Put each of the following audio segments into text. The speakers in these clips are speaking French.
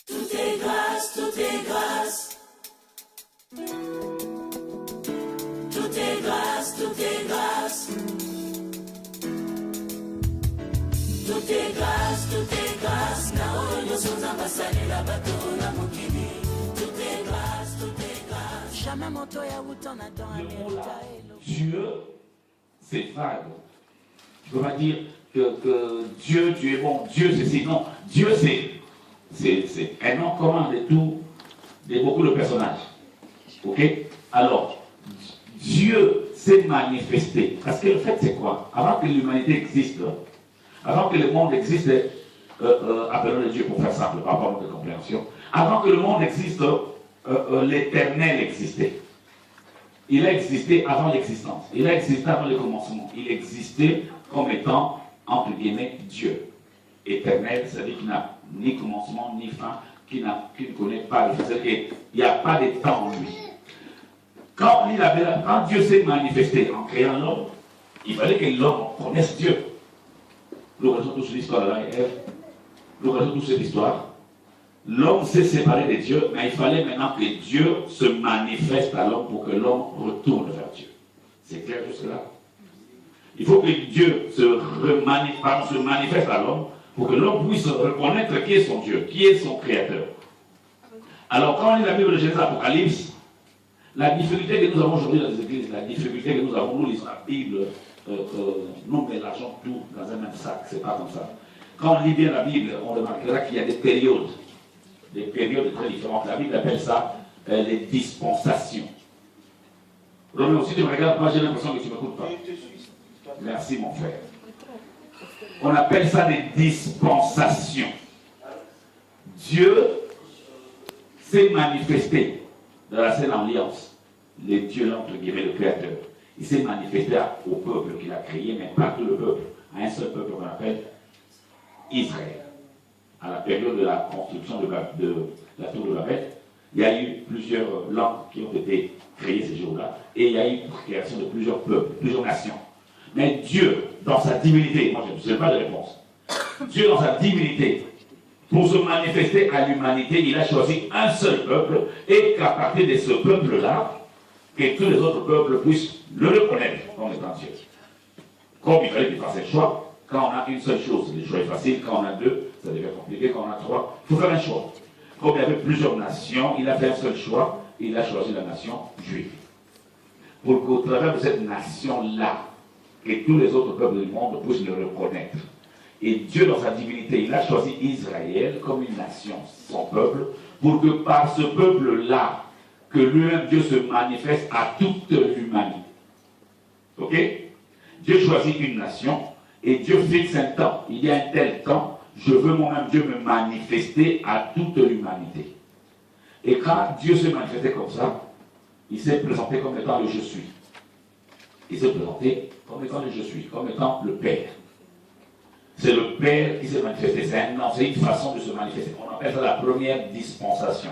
Tout est grâce, tout est grâce. Tout est grâce, tout est grâce. Tout est grâce, tout est grâce. Naoyo sonza basani la bato na mokili. Tout est grâce, tout est grâce. Jamais moto ya utona dans Dieu, c'est vague. Je ne peux pas dire que Dieu est bon, Dieu c'est si. Non, Dieu c'est un nom commun de beaucoup de personnages. Ok? Alors, Dieu s'est manifesté. Parce que le fait c'est quoi? Avant que l'humanité existe, avant que le monde existe, appelons-le Dieu pour faire simple, par rapport à notre compréhension, avant que le monde existe, l'éternel existait. Il a existé avant l'existence. Il a existé avant le commencement. Il existait comme étant, entre guillemets, Dieu. Éternel, c'est-à-dire qu'il n'a ni commencement, ni fin, qui ne connaît pas le fait. Il n'y a pas de temps en lui. Quand Dieu s'est manifesté en créant l'homme, il fallait que l'homme connaisse Dieu. Nous connaissons tous l'histoire de la Ève. Nous connaissons tous cette histoire. L'homme s'est séparé de Dieu, mais il fallait maintenant que Dieu se manifeste à l'homme pour que l'homme retourne vers Dieu. C'est clair jusque-là? Il faut que Dieu se manifeste à l'homme pour que l'homme puisse reconnaître qui est son Dieu, qui est son Créateur. Alors quand on lit la Bible de Genèse Apocalypse, la difficulté que nous avons aujourd'hui dans les églises, la difficulté que nous avons, nous lisons la Bible, nous mélangeons tout dans un même sac, c'est pas comme ça. Quand on lit bien la Bible, on remarquera qu'il y a des périodes très différentes. La Bible appelle ça les dispensations. Roméo, si tu me regardes pas, j'ai l'impression que tu ne m'écoutes pas. Merci mon frère. On appelle ça des dispensations. Dieu s'est manifesté dans la Sainte Alliance, le Dieu, entre guillemets, le Créateur. Il s'est manifesté au peuple qu'il a créé, mais pas tout le peuple, à un seul peuple qu'on appelle Israël. À la période de la construction de la tour de Babel, il y a eu plusieurs langues qui ont été créées ces jours-là, et il y a eu la création de plusieurs peuples, plusieurs nations. Mais Dieu, dans sa divinité, moi je ne sais pas de réponse, Dieu dans sa divinité, pour se manifester à l'humanité, il a choisi un seul peuple, et qu'à partir de ce peuple-là, que tous les autres peuples puissent le reconnaître comme étant Dieu. Comme il fallait qu'il fasse un choix, quand on a une seule chose, le choix est facile, quand on a deux, ça devient compliqué, quand on a trois, il faut faire un choix. Comme il y avait plusieurs nations, il a fait un seul choix, il a choisi la nation juive. Pour qu'au travers de cette nation-là, que tous les autres peuples du monde puissent le reconnaître. Et Dieu, dans sa divinité, il a choisi Israël comme une nation, son peuple, pour que par ce peuple-là, que lui-même Dieu se manifeste à toute l'humanité. Ok? Dieu choisit une nation et Dieu fixe un temps. Il y a un tel temps, je veux moi-même Dieu me manifester à toute l'humanité. Et quand Dieu s'est manifesté comme ça, il s'est présenté comme étant le je suis. Il s'est présenté comme étant le je suis, comme étant le Père. C'est le Père qui s'est manifesté. C'est une façon de se manifester. On appelle ça la première dispensation.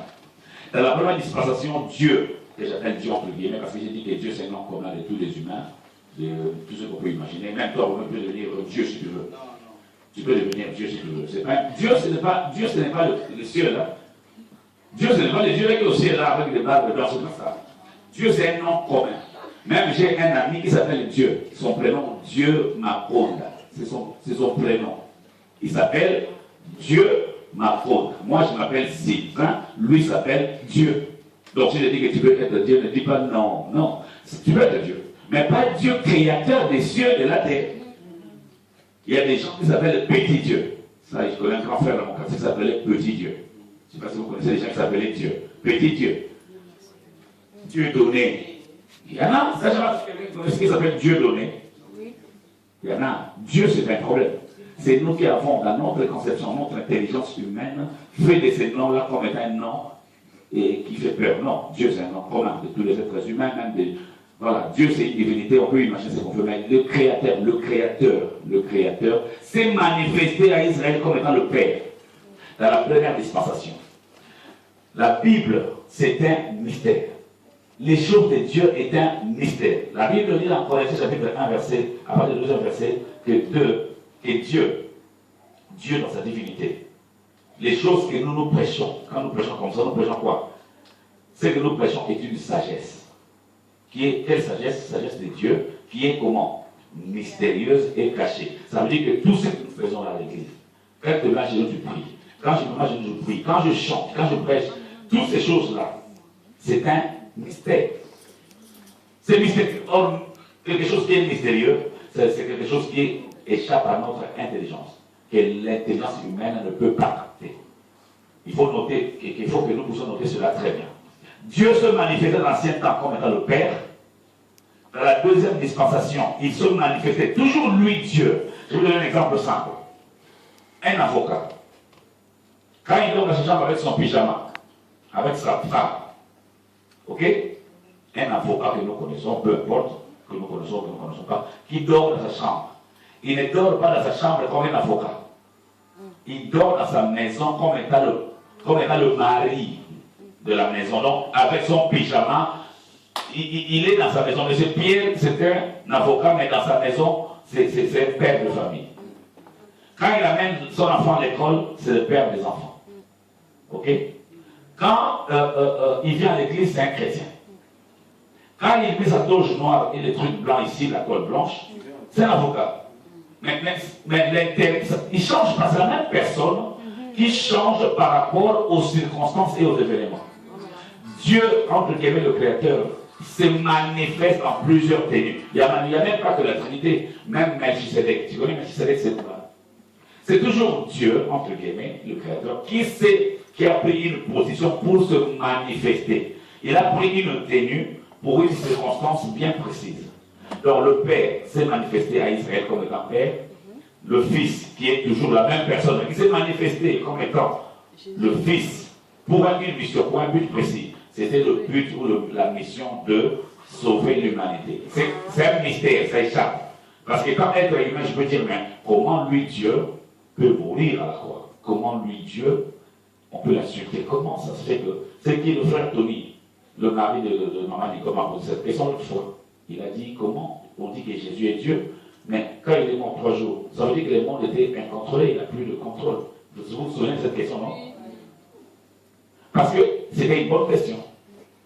Dans la première dispensation, Dieu, que j'appelle Dieu entre guillemets, parce que j'ai dit que Dieu c'est un nom commun de tous les humains, de tout ce qu'on peut imaginer. Même toi, tu peux devenir Dieu si tu veux. Tu peux devenir Dieu si tu veux. Dieu, ce n'est pas le ciel. Hein. Dieu, ce n'est pas le Dieu qui est au ciel là, avec des barbes blanches comme ça. Dieu, c'est un nom commun. Même j'ai un ami qui s'appelle Dieu. Son prénom, Dieu Makonda. C'est son prénom. Il s'appelle Dieu Makonda. Moi, je m'appelle Sylvain. Lui s'appelle Dieu. Donc, si je dis que tu peux être Dieu, ne dis pas non. Non. Tu peux être Dieu. Mais pas Dieu créateur des cieux et de la terre. Il y a des gens qui s'appellent Petit Dieu. Ça, je connais un grand frère dans mon quartier qui s'appelait Petit Dieu. Je ne sais pas si vous connaissez des gens qui s'appelaient Dieu. Petit Dieu. Dieu donné. Il y en a, ça, je connais ce qui s'appelle Dieu donné. Il y en a. Dieu, c'est un problème. C'est nous qui avons, dans notre conception, notre intelligence humaine, fait de ces noms-là comme étant un nom et qui fait peur. Non, Dieu, c'est un nom commun de tous les êtres humains, même des. Voilà, Dieu, c'est une divinité, on peut imaginer ce qu'on veut, mais le Créateur, s'est manifesté à Israël comme étant le Père, dans la première dispensation. La Bible, c'est un mystère. Les choses de Dieu est un mystère. La Bible dit dans Corinthiens chapitre 1, verset, à partir du 2e verset, que Dieu dans sa divinité, les choses que nous prêchons, quand nous prêchons comme ça, nous prêchons quoi? C'est que nous prêchons est une sagesse. Qui est quelle sagesse? Sagesse de Dieu, qui est comment? Mystérieuse et cachée. Ça veut dire que tout ce que nous faisons à l'église, quand je me mets à genoux, je prie. Quand je me mets à genoux, je prie. Quand je chante, quand je prêche, toutes ces choses-là, c'est un mystère. C'est mystérieux. Or, quelque chose qui est mystérieux, c'est quelque chose qui échappe à notre intelligence, que l'intelligence humaine ne peut pas capter. Il faut noter, il faut que nous puissions noter cela très bien. Dieu se manifestait dans l'ancien temps comme étant le Père. Dans la deuxième dispensation, il se manifestait toujours lui, Dieu. Je vais vous donner un exemple simple. Un avocat, quand il dort dans sa chambre avec son pyjama, avec sa femme, ok? Un avocat que nous connaissons, peu importe, que nous connaissons ou que nous ne connaissons pas, qui dort dans sa chambre. Il ne dort pas dans sa chambre comme un avocat. Il dort dans sa maison comme étant le mari de la maison. Donc, avec son pyjama, il est dans sa maison. M. Pierre, c'est un avocat, mais dans sa maison, c'est un père de famille. Quand il amène son enfant à l'école, c'est le père des enfants. Ok? Quand il vient à l'église, c'est un chrétien. Quand il met sa toge noire et les trucs blancs ici, la colle blanche, c'est un avocat. Mais il ne change pas, c'est la même personne qui change par rapport aux circonstances et aux événements. Dieu, entre guillemets, le Créateur, se manifeste en plusieurs tenues. Il n'y a même pas que la Trinité, même Melchisedec. Tu connais Melchisedec, c'est quoi? C'est toujours Dieu, entre guillemets, le Créateur, qui a pris une position pour se manifester. Il a pris une tenue pour une circonstance bien précise. Donc le Père s'est manifesté à Israël comme étant Père, le Fils, qui est toujours la même personne, qui s'est manifesté comme étant le Fils, pour une mission, pour un but précis. C'était le but ou la mission de sauver l'humanité. C'est un mystère, ça échappe. Parce que quand être humain, je peux dire, mais comment lui, Dieu, peut mourir à la croix? Comment lui, Dieu, on peut l'insulter? Comment ça se fait que... C'est qui le frère Tony, le mari de maman Nicolas, m'a posé cette question l'autre fois. Il a dit, comment on dit que Jésus est Dieu, mais quand il est mort 3 jours, ça veut dire que le monde était incontrôlé, il n'y a plus de contrôle. Vous vous souvenez de cette question, non? Parce que c'était une bonne question.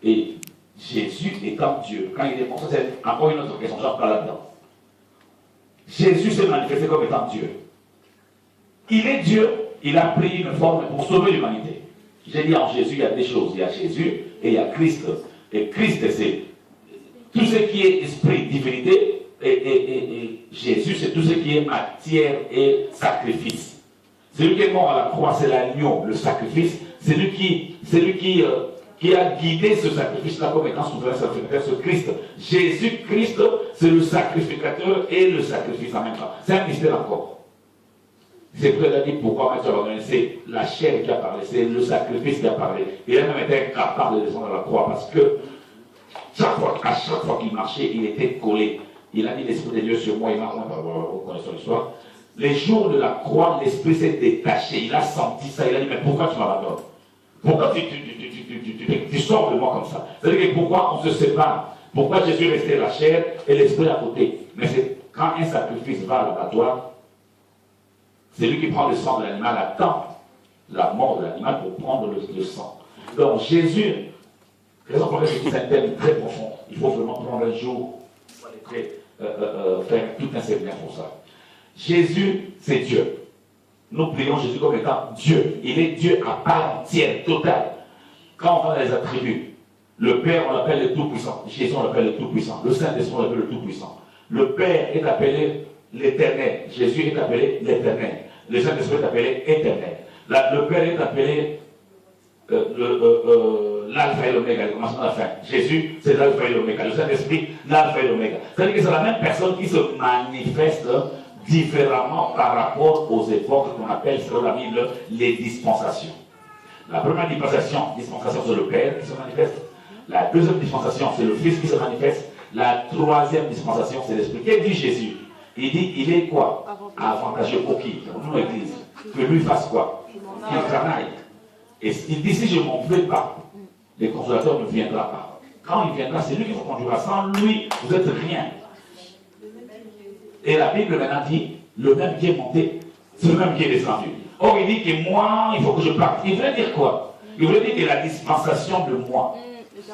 Et Jésus étant Dieu, quand il est mort, ça c'est encore une autre question, j'en parle là-dedans. Jésus s'est manifesté comme étant Dieu. Il est Dieu, il a pris une forme pour sauver l'humanité. J'ai dit en Jésus, il y a des choses. Il y a Jésus et il y a Christ. Et Christ, c'est tout ce qui est esprit, divinité, et Jésus, c'est tout ce qui est matière et sacrifice. Celui qui est mort à la croix, c'est l'agneau, le sacrifice. C'est lui qui a guidé ce sacrifice-là comme étant souverain sacrificateur, ce Christ. Jésus-Christ, c'est le sacrificateur et le sacrifice en même temps. C'est un mystère encore. C'est pour ça dit pourquoi c'est la chair qui a parlé, c'est le sacrifice qui a parlé. Il a même été incapable de descendre à la croix parce que à chaque fois qu'il marchait, il était collé. Il a dit l'Esprit de Dieu sur moi, il m'a vous connaissez l'histoire. Les jours de la croix, l'Esprit s'est détaché, il a senti ça, il a dit mais pourquoi tu m'abandonnes? Pourquoi tu sors de moi comme ça? C'est-à-dire que pourquoi on se sépare? Pourquoi Jésus restait la chair et l'Esprit à côté? Mais c'est quand un sacrifice va à l'abattoir, c'est lui qui prend le sang de l'animal, attend la mort de l'animal pour prendre le sang. Donc Jésus, raison pour laquelle c'est un thème très profond. Il faut vraiment prendre un jour pour aller faire tout un séminaire pour ça. Jésus, c'est Dieu. Nous prions Jésus comme étant Dieu. Il est Dieu à part entière, total. Quand on parle des attributs, le Père, on l'appelle le Tout-Puissant. Jésus, on l'appelle le Tout-Puissant. Le Saint-Esprit, on l'appelle le Tout-Puissant. Le Père est appelé l'Éternel. Jésus est appelé l'Éternel. Le Saint-Esprit est appelé Éternel. Le Père est appelé l'Alpha et l'Oméga, le commencement de la fin. Jésus, c'est l'Alpha et l'Oméga. Le Saint-Esprit, l'Alpha et l'Oméga. C'est-à-dire que c'est la même personne qui se manifeste différemment par rapport aux époques qu'on appelle, selon la Bible, les dispensations. La première dispensation, c'est le Père qui se manifeste. La deuxième dispensation, c'est le Fils qui se manifeste. La troisième dispensation, c'est l'Esprit. Qu'est-ce dit Jésus? Il dit, il est quoi? Avantageux pour qui? Pour nous, l'Église. Que lui fasse quoi? Qu'il travaille. Et il dit, si je ne m'en vais pas, le consolateur ne viendra pas. Quand il viendra, c'est lui qui vous conduira. Sans lui, vous n'êtes rien. Et la Bible maintenant dit, le même qui est monté, c'est le même qui est descendu. Or, il dit que moi, il faut que je parte. Il veut dire quoi? Il veut dire que la dispensation de moi,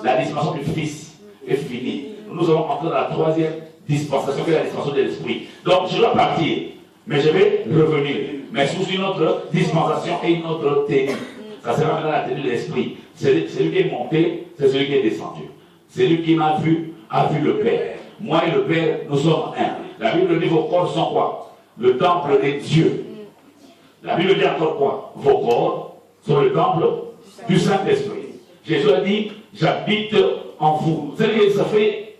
la dispensation du Fils est finie. Nous allons entrer dans la troisième dispensation, qui est la dispensation de l'Esprit. Donc, je dois partir, mais je vais revenir, mais sous une autre dispensation et une autre tenue. Ça sera maintenant la tenue de l'Esprit. Celui qui est monté, c'est celui qui est descendu. Celui qui m'a vu, a vu le Père. Moi et le Père, nous sommes un. La Bible dit vos corps sont quoi? Le temple des dieux. La Bible dit encore quoi? Vos corps sont le temple du Saint-Esprit. Jésus a dit, j'habite en vous. Vous savez, ça fait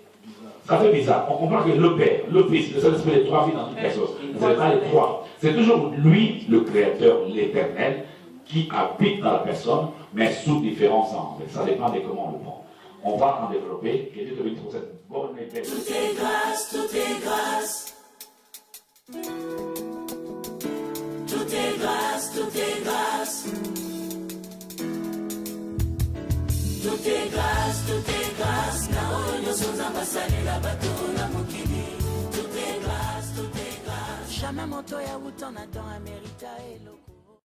bizarre. On comprend que le Père, le Fils, le Saint-Esprit, les trois vies dans une personne. Ce n'est pas les trois. C'est toujours lui, le Créateur, l'Éternel, qui habite dans la personne, mais sous différents angles. Ça dépend de comment on le prend. On va en développer. Que Dieu te bénisse pour cette bonne et belle. Tout est grâce, tout est grâce. Tout est grâce, tout est grâce. Tout est grâce, tout est grâce. Na onyo basali la bato na mokili. Tout est grâce, tout est grâce. Jamais moto ya wuton na don America eloko.